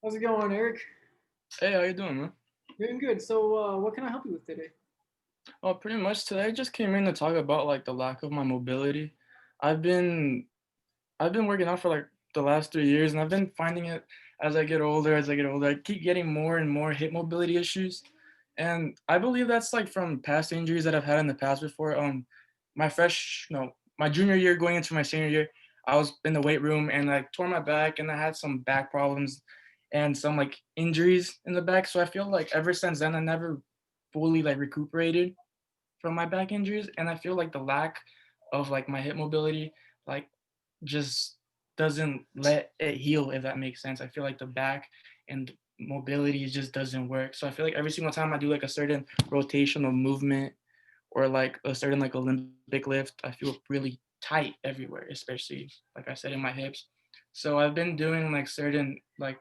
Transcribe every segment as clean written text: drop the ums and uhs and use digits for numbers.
How's it going, Eric? Hey, how you doing, man? Doing good. So, what can I help you with today? Oh, pretty much today I just came in to talk about like the lack of my mobility. I've been I've been working out for like the last 3 years, and I've been finding it as I get older, I keep getting more and more hip mobility issues. And I believe that's like from past injuries that I've had in the past before. My fresh no, my junior year going into my senior year, I was in the weight room and I tore my back and I had some back problems and some like injuries in the back. So I feel like ever since then I never fully like recuperated from my back injuries, and I feel like the lack of like my hip mobility like just doesn't let it heal, if that makes sense. I feel like the back and mobility just doesn't work. So I feel like every single time I do like a certain rotational movement or like a certain like Olympic lift, I feel really tight everywhere, especially like I said in my hips. So I've been doing like certain like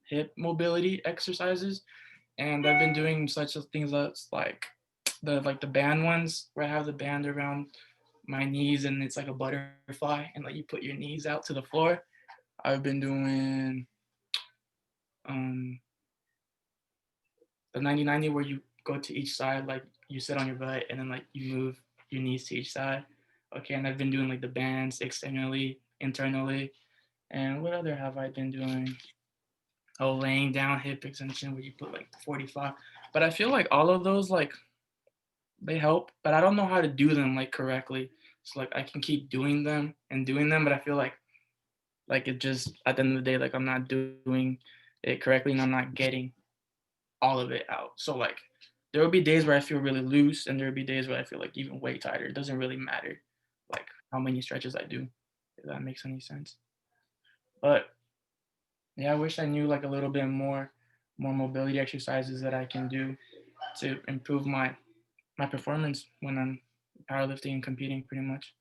hip mobility exercises, and I've been doing such as things as like the band ones where I have the band around my knees and it's like a butterfly and like you put your knees out to the floor. I've been doing um the 90-90 where you go to each side, like you sit on your butt and then like you move your knees to each side. Okay, and I've been doing like the bands externally, internally. And what other have I been doing? Oh, laying down hip extension where you put like 45. But I feel like all of those like they help, but I don't know how to do them like correctly. So like I can keep doing them, but I feel like it just at the end of the day, like I'm not doing it correctly and I'm not getting all of it out. So like there will be days where I feel really loose and there will be days where I feel like even way tighter. It doesn't really matter like how many stretches I do, if that makes any sense. But yeah, I wish I knew like a little bit more mobility exercises that I can do to improve my performance when I'm powerlifting and competing pretty much.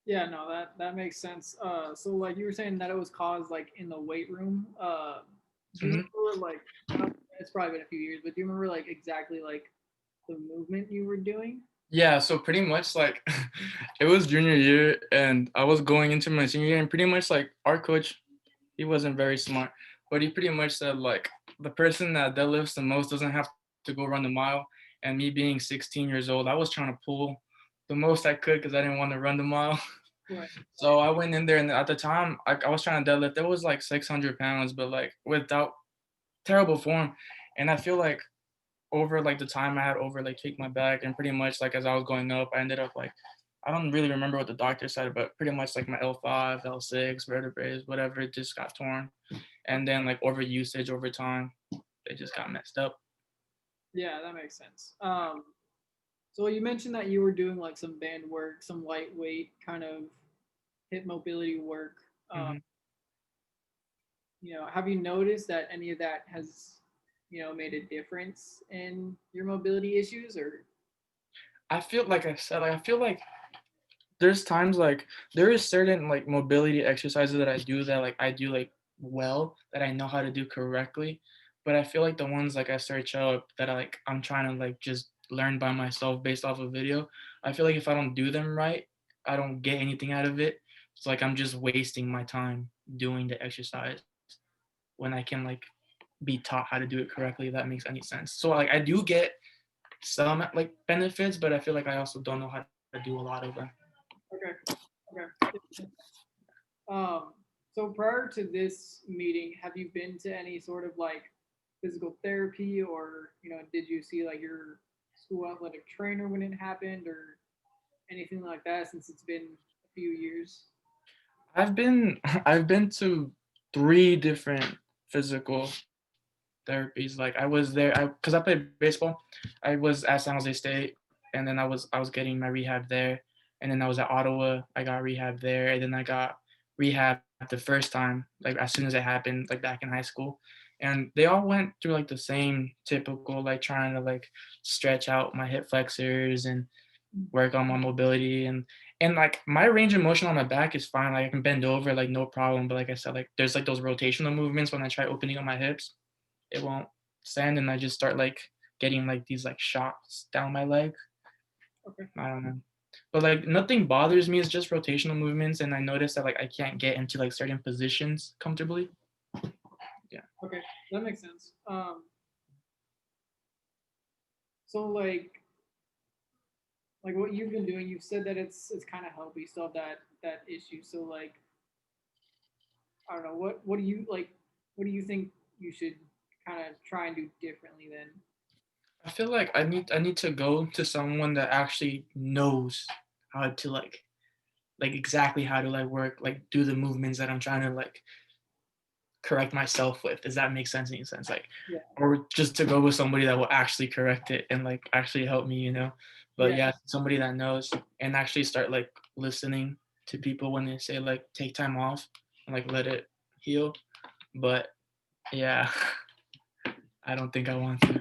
Yeah, no, that makes sense. So like you were saying that it was caused like in the weight room. Do you Hmm. remember like I don't, it's probably been a few years, but do you remember like exactly like the movement you were doing? Yeah, so pretty much like it was junior year and I was going into my senior year, and pretty much like our coach, he wasn't very smart, but he pretty much said like the person that deadlifts the most doesn't have to go run the mile. And me being 16 years old, I was trying to pull the most I could because I didn't want to run the mile. Right. So I went in there, and at the time I was trying to deadlift. It was like 600 pounds, but like without terrible form. And I feel like over like the time I had over like kicked my back, and pretty much like as I was going up, I ended up like I don't really remember what the doctor said, but pretty much like my L5, L6 vertebrae, whatever, it just got torn. And then like over usage over time, they just got messed up. Yeah, that makes sense. So you mentioned that you were doing like some band work, some lightweight kind of hip mobility work. Um, Hmm. have you noticed that any of that has, made a difference in your mobility issues or I feel like I said, like I feel like there's times like there is certain like mobility exercises that I do that like I do like well that I know how to do correctly, but I feel like the ones like I search up that I'm trying to like just learn by myself based off a video, I feel like if I don't do them right, I don't get anything out of it. It's like I'm just wasting my time doing the exercise when I can like be taught how to do it correctly, if that makes any sense. So like I do get some like benefits, but I feel like I also don't know how to do a lot of them. okay, okay. Um, so prior to this meeting, have you been to any sort of like physical therapy or, did you see like your school athletic trainer when it happened or anything like that since it's been a few years? I've been I've been to 3 different physical therapies. Like I was there, I because I played baseball. I was at San Jose State, and then I was getting my rehab there, and then I was at Ottawa. I got rehab there, and then I got rehab the first time, like as soon as it happened, like back in high school. And they all went through like the same typical, like trying to like stretch out my hip flexors and work on my mobility, and like my range of motion on my back is fine. Like I can bend over like no problem. But like I said, like there's like those rotational movements when I try opening up my hips, it won't stand, and I just start like getting like these like shocks down my leg. Okay. I don't know. But like nothing bothers me, it's just rotational movements, and I notice that like I can't get into like certain positions comfortably. Okay, that makes sense. So like what you've been doing, you've said that it's kind of helped, but you still have that issue. So like, I don't know, what do you like? What do you think you should kind of try and do differently then? I feel like I need to go to someone that actually knows how to like exactly how to like work, like do the movements that I'm trying to like correct myself with. Does that make sense? Any sense? Like, Yeah, or just to go with somebody that will actually correct it and like actually help me, But yeah, yeah, somebody that knows and actually start like listening to people when they say like take time off and like let it heal. But yeah, I don't think I want to.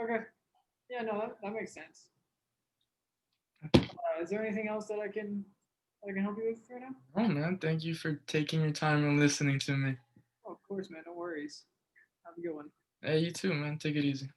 okay, yeah, no, that makes sense. Is there anything else that I can help you with right now? Oh man, thank you for taking your time and listening to me. Oh, of course, man, no worries. Have a good one. Hey, you too, man. Take it easy.